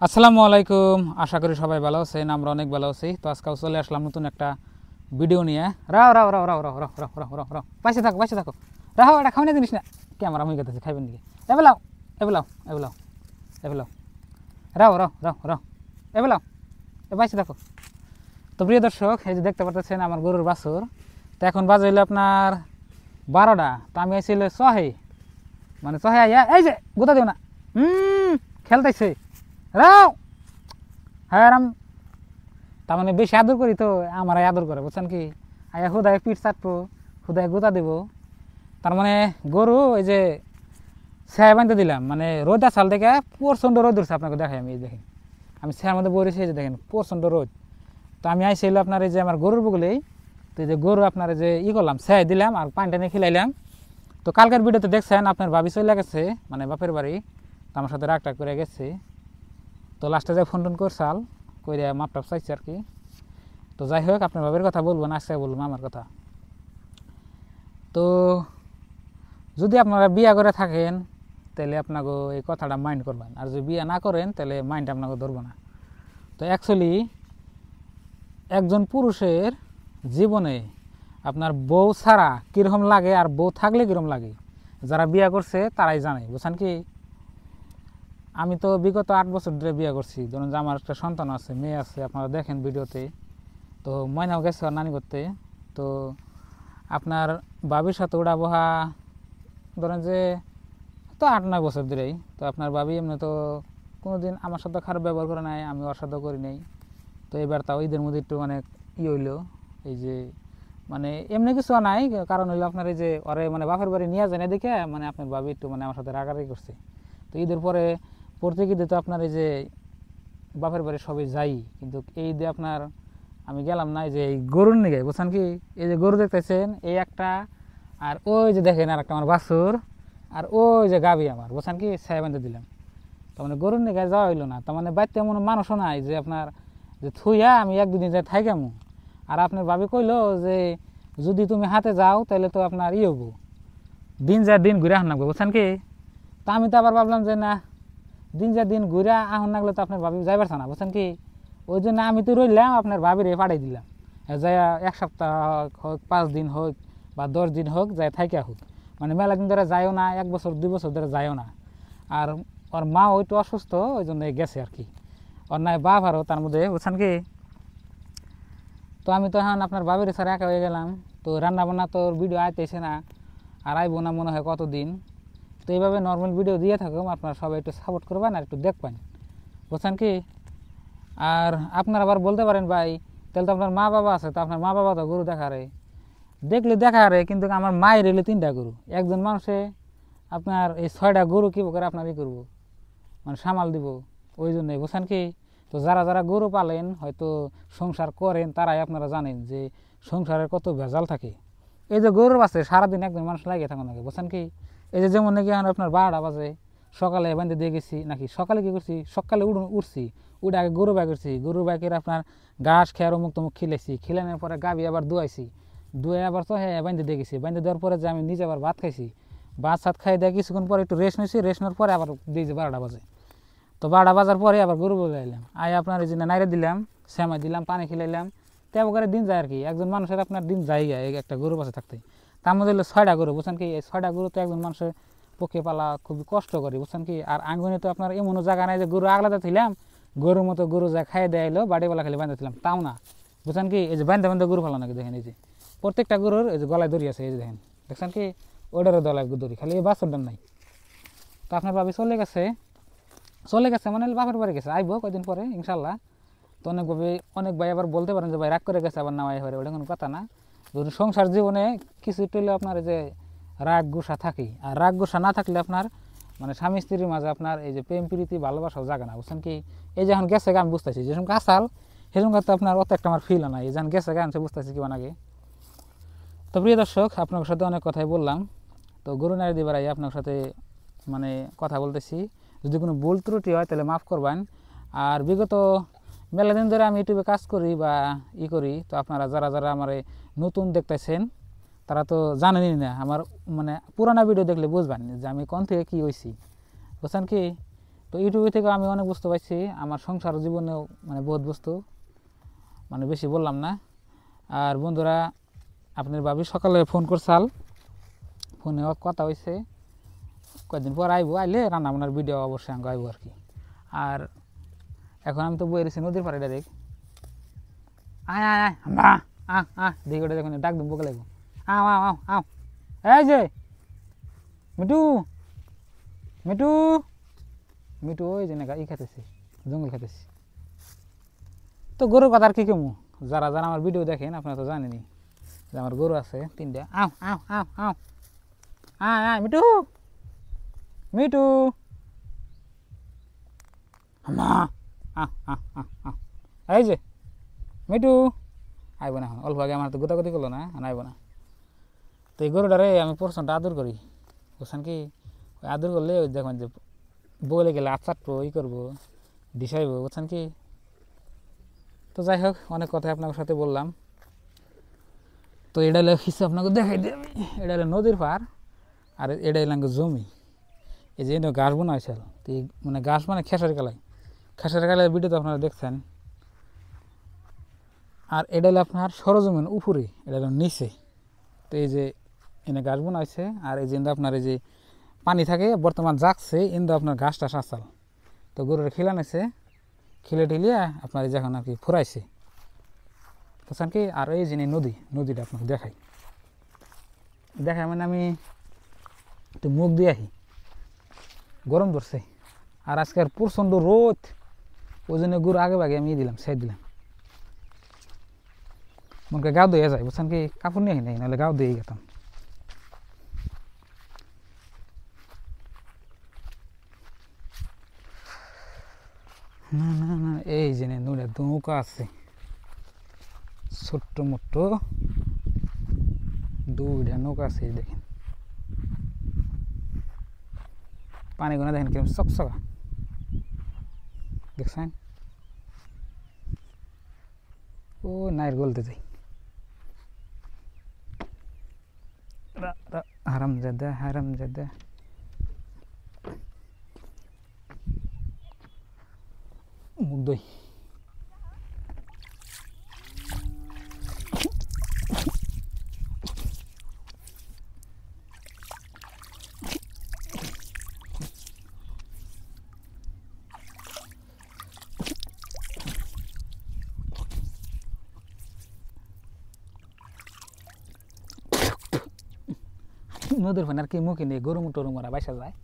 আসসালামু আলাইকুম। আশা করি সবাই ভালো আছেন, আমরা অনেক ভালো আছি। তো আজকাল চলে আসলাম নতুন একটা ভিডিও নিয়ে। রাও রাও রাও রাও রাও রাও রাও রাও রাও রাও পাশে থাকো পাশে থাকো। রাও, এটা খাওয়া জিনিস না, ক্যামেরা মুই গেতেছি, খাইবেন নাকি? এবেলাও এবেলাও এবেলাও এবেলাও রাও রাও রাও রাও এবেলাও এ পাশে থাকো। তো প্রিয় দর্শক, এই যে দেখতে পাচ্ছেন আমার গরুর বাছুর। তো এখন বাজে হইলো আপনার 12টা। তো আমি আইছিল চহে, মানে চহে আইয়া এই যে গোতা দিও না, খেলতেছে। রাও, হ্যাঁ রাম। তার মানে বেশি আদর করি তো আমার আদর করে, বুঝছেন কি? আয়া হুদায় পিঠ চাটবো, হুদায় গোতা দেবো। তার মানে গরু ওই যে ছায়া বাঁধতে দিলাম, মানে রোদ আসাল দেখে প্রচণ্ড রোদ উঠছে। আপনাকে দেখাই আমি, এই দেখেন আমি ছায়ার মধ্যে বলেছি, এই যে দেখেন প্রচণ্ড রোদ। তো আমি আইসিল আপনার এই যে আমার গরুর বগলেই। তো এই যে গরু আপনার এই যে করলাম, ছায়া দিলাম আর পানিটা নিয়ে খিলাইলাম। তো কালকের ভিডিওতে দেখছেন আপনার ভাবি চলে গেছে, মানে বাপের বাড়ি। তো আমার সাথে রাগ টাগ করে গেছে। তো লাস্টে যে ফোন টোন করছাল করে মাপটাপ চাইছে আর কি। তো যাই হোক, আপনার বাবার কথা বলবো না, আজকে বলবো আমার কথা। তো যদি আপনারা বিয়া করে থাকেন তাহলে আপনাকে এই কথাটা মাইন্ড করবেন, আর যদি বিয়া না করেন তাহলে মাইন্ড আপনাকে ধরবো না। তো অ্যাকচুয়ালি একজন পুরুষের জীবনে আপনার বউ ছাড়া কীরকম লাগে আর বউ থাকলে কীরকম লাগে, যারা বিয়া করছে তারাই জানে, বুঝছেন কি? আমি তো বিগত 8 বছর ধরে বিয়ে করছি। ধরুন যে আমার একটা সন্তান আছে, মেয়ে আছে, আপনারা দেখেন ভিডিওতে। তো ময়নাও গেছে আর নানি করতে। তো আপনার বাবির সাথে ওড়া বহা ধরেন যে তো 8-9 বছর ধরেই। তো আপনার বাবি এমনি তো কোনোদিন আমার সাথে খারাপ ব্যবহার করে নাই, আমি ওর সাথেও করি নাই। তো এবার তাও ঈদের মধ্যে একটু অনেক হইলো, এই যে মানে এমনি কিছু নাই, কারণ হইলো আপনার এই যে ওরে মানে বাপের বাড়ি নিয়ে যায় না দেখে মানে আপনার বাবি একটু মানে আমার সাথে রাগারাগি করছে। তো ঈদের পরে প্রত্যেক ঈদে তো আপনার এই যে বাপের বাড়ি সবাই যাই, কিন্তু এই ঈদে আপনার আমি গেলাম না। এই যে এই গরুর নিগে, বুঝছেন কি? এই যে গরু দেখতেছেন এই একটা, আর ওই যে দেখেন আর একটা আমার বাছুর, আর ওই যে গাবি আমার, বুঝছেন কি? ছায়া বাঁধতে দিলাম। তার মানে গরুর নিগে যাওয়া হইলো না। তার মানে বাড়িতে এমন মানুষও নাই যে আপনার যে থুইয়া আমি 1-2 দিন যাই থাই কেমন। আর আপনার ভাবি কইলো যে যদি তুমি হাতে যাও তাহলে তো আপনার হবো, দিন যা দিন ঘুরে আহ নাকবো, বুঝছেন কি? তা আমি তো আবার ভাবলাম যে না, দিন যা দিন ঘুরে আহন লাগলে তো আপনার ভাবি যাই পারছে না, বুঝছেন কি? ওই জন্য আমি তো রইলাম, আপনার ভাবির পাঠাই দিলাম। যাই 1 সপ্তাহ হোক, 5 দিন হোক বা 10 দিন হোক, যাই থাইকা হোক, মানে মেলা দিন ধরে যাইও না, 1 বছর 2 বছর ধরে যাইও না। আর ওর মা ওইটু অসুস্থ, ওই জন্য গেছে আর কি। ওর নাই বাপ আরও তার মধ্যে, বুঝছেন কি? তো আমি তো এখন আপনার বাবির ছাড়া একা হয়ে গেলাম। তো রান্না বান্না তো ভিডিও আইতেছে না, আর আইবো না মনে হয় কতদিন। তো এইভাবে নর্মাল ভিডিও দিয়ে থাকুন, আপনারা সবাই একটু সাপোর্ট করবেন আর একটু দেখবেন, বুঝছেন কি? আর আপনারা আবার বলতে পারেন ভাই তাহলে তো আপনার মা বাবা আছে, তো আপনার মা বাবা তো গরু দেখারে, দেখলে দেখারে, কিন্তু আমার মায়ের এলে 3টা গরু, একজন মানুষে আপনার এই 6টা গরু কী করে আপনার করবো, মানে সামাল দিব। ওই জন্যই, বুঝছেন কি? তো যারা যারা গরু পালেন, হয়তো সংসার করেন, তারাই আপনারা জানেন যে সংসারের কত ভেজাল থাকে। এই যে গরুর বাসে সারাদিন একজন মানুষ লাগিয়ে থাকুন নাকি, বুঝছেন কি? এই যে যেমন নাকি এখন আপনার 12টা বাজে, সকালে বাঁধে দিয়ে গেছি, নাকি সকালে কী করছি, সকালে উঠছি, উঠে আগে গরু বাই করছি, গরু বাইকের আপনার ঘাস খেয়ার মুখ তমুক খিলেছি, খিলানোর পরে গাবি আবার ধুয়াইছি, ধুয়ে আবার তো হ্যাঁ বাঁধে দিয়ে গেছি, বাঁধে দেওয়ার পরে যে আমি নিজে আবার ভাত খাইছি, ভাত সাত খাই দিয়ে কিছুক্ষণ পরে একটু রেস্ট নিয়েছি, রেস্ট নেওয়ার পরে আবার দিয়েছি 12টা বাজে। তো 12টা বাজার পরে আবার গরু বলে আইলাম, আই আপনার এই যে নাইরে দিলাম, শ্যামাই দিলাম, পানি খিলাইলাম। তেমন করে দিন যায় আর কি। একজন মানুষের আপনার দিন যায় একটা গরু পাশে থাকতে। তার মধ্যে হলো 6টা গরু, বুঝছেন কি? এই 6টা গরু তো একজন মানুষের পক্ষে পালা খুবই কষ্ট করে, বুঝছেন কি? আর আঙ্গনে তো আপনার এমনও জায়গা নাই যে গরু আগলাতে ছিলাম, গরুর মতো গরু যা খাইয়ে দেয় এলো বাড়িওয়ালা খালি বাঁধতেছিলাম, তাও না, বুঝছেন কি? এই যে বান্ধে বান্ধে গরু ফেলা নাকি দেখেন, এই যে প্রত্যেকটা গরুর এই যে গলায় দড়ি আছে, এই যে দেখেন, দেখছেন কি? ওটারও দলায় দড়ি, খালি এই বাছরটার নাই। তো আপনার ভাবি চলে গেছে মানে বাপের বাড়ি গেছে, আইবো কয়দিন পরে ইনশাল্লাহ। তো অনেক ভাই আবার বলতে পারেন যে ভাই রাগ করে গেছে আবার নামাই হয়ে, ওটা কোনো কথা না। যদি সংসার জীবনে কিছু টইলে আপনার যে রাগ গুসা থাকি, আর রাগ গুসা না থাকলে আপনার মানে স্বামী স্ত্রীর মাঝে আপনার এই যে প্রেম প্রীতি ভালোবাসাও জাগে না, বুঝছেন কি? এই যে এখন গেছে আমি বুঝতেছি, যে সময় আসাল সেরকম তো আপনার অত একটা আমার ফিল নাই, এই যে গেছে গান সে বুঝতেছি কি আগে। তো প্রিয় দর্শক, আপনার সাথে অনেক কথাই বললাম। তো গরু নারী দিবার আপনার সাথে মানে কথা বলতেছি, যদি কোনো ভুল ত্রুটি হয় তাহলে মাফ করবেন। আর বিগত মেলা দিন ধরে আমি ইউটিউবে কাজ করি বা করি, তো আপনারা যারা যারা আমার নতুন দেখতেছেন তারা তো জানেনই না, আমার মানে পুরানা ভিডিও দেখলে বুঝবেন যে আমি কোন থেকে কী হয়েছি, বুঝছেন কি? তো ইউটিউব থেকে আমি অনেক বুঝতে পারছি, আমার সংসার জীবনেও মানে বহুত বস্তু মানে বেশি বললাম না। আর বন্ধুরা আপনার ভাবি সকালে ফোন করছাল, ফোনে কথা হয়েছে কয়েকদিন পর আইব, আইলে রান্না বান্নার ভিডিও অবশ্যই আঙ্গ আইব আর কি। আর এখন আমি তো বয়ে রয়েছি নদীর পাড়ে ডাইরেক্ট, আয় আয় আয় আমরা দেখি ওটা দেখুন ডাক দিন বকে লাগবো, আও আও আও আও, এই যে মিটু মিটু মিটু, ওই যে না ই খাইতেছি, জঙ্গল খাইতেছি। তো গরুর কথা আর কি কেমু, যারা যারা আমার ভিডিও দেখেন আপনারা তো জানেনি যে আমার গরু আছে 3টা। আও আও আও আও, আয় আয় মিটু মিটু, এই যে মিটু আইব না, এখন অল্প আগে আমার তো গোতাগতি করলো না, আইব না। তো এই গরুটারে আমি প্রচণ্ড আদর করি, বুঝছেন কি, ওই আদর করলে ওই দেখবেন যে বলে গেলে আচারটো ই করবো, দিশাইব, বুঝছেন কি। তো যাই হোক, অনেক কথাই আপনার সাথে বললাম। তো এটা হলো কিছু আপনাকে দেখাই দিই আমি, এটা হলো নদীর পার, আর এটা হলো জমি। এই যে ঘাস বোনা হয়েছিল, তো মানে ঘাস মানে খেসারি কালাই ভিডিও তো আপনারা দেখছেন। আর এটা হলো আপনার সরজমিন উপরে, এটা হলো নিচে। তো এই যে এনে ঘাস বোনা হয়েছে, আর এই যে আপনার এই যে পানি থাকে বর্তমান জাগছে, কিন্তু আপনার ঘাস টাস আসাল। তো গরুর খিলানেছে, খিলে টিলিয়ে আপনার এই যখন আর কি ফুরাইছে, বুঝছেন কি। আর এই যে নদীটা আপনাকে দেখাই মানে আমি একটু মুখ দিয়ে আহি, গরম ধরছে। আর আজকের প্রচণ্ড রোদ, ওই জন্য গরু আগে ভাগে আমি দিলাম, সেট দিলাম, মনকে গাও দিয়ে যায়, বুঝছেন কি। কাপড় নিয়ে নাই, নাহলে গাও দিয়ে গেতাম। না না না, এই যে নৌকা আছে, ছোট্ট মোট্ট 2টা নৌকা আছে, দেখেন পানিগুলো দেখেন কিরকম চকচকা, দেখছেন। ও নাইর গলতে যাই, হারামজাদা হারামজাদা। মুখ দই নদীর পানি আর কি মুখে নেই, গরু টরু মারা বাইসা যায়,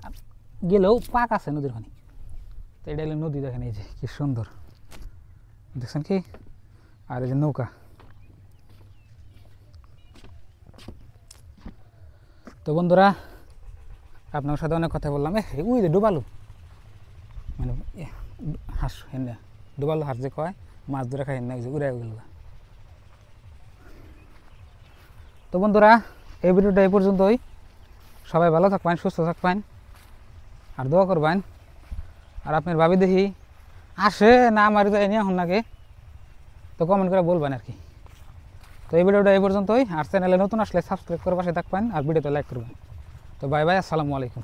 আর গেলেও পাক আছে নদীর পানি। তো এটা হলো নদী, দেখেন এই যে কি সুন্দর, দেখছেন কি। আর এই যে নৌকা। তো বন্ধুরা আপনার সাথে অনেক কথা বললাম। ওই যে ডুবালু মানে হাঁস, হেন ডুবালু হাঁস যে কয়, মাছ ধরে খাই না, ওই যে উড়ে গেল। তো বন্ধুরা এই ভিডিওটা এই পর্যন্তই, সবাই ভালো থাকবেন, সুস্থ থাকবেন, আর দোয়া করবেন। আর আপনার ভাবি দেখি আসে না আমার তো এনে এখন নাকি, তো কমেন্ট করে বলবেন আর কি। তো এই ভিডিওটা এই পর্যন্তই, আর চ্যানেলে নতুন আসলে সাবস্ক্রাইব করে পাশে থাকবেন, আর ভিডিওতে লাইক করবেন। তো বাই বাই, আসসালামু আলাইকুম।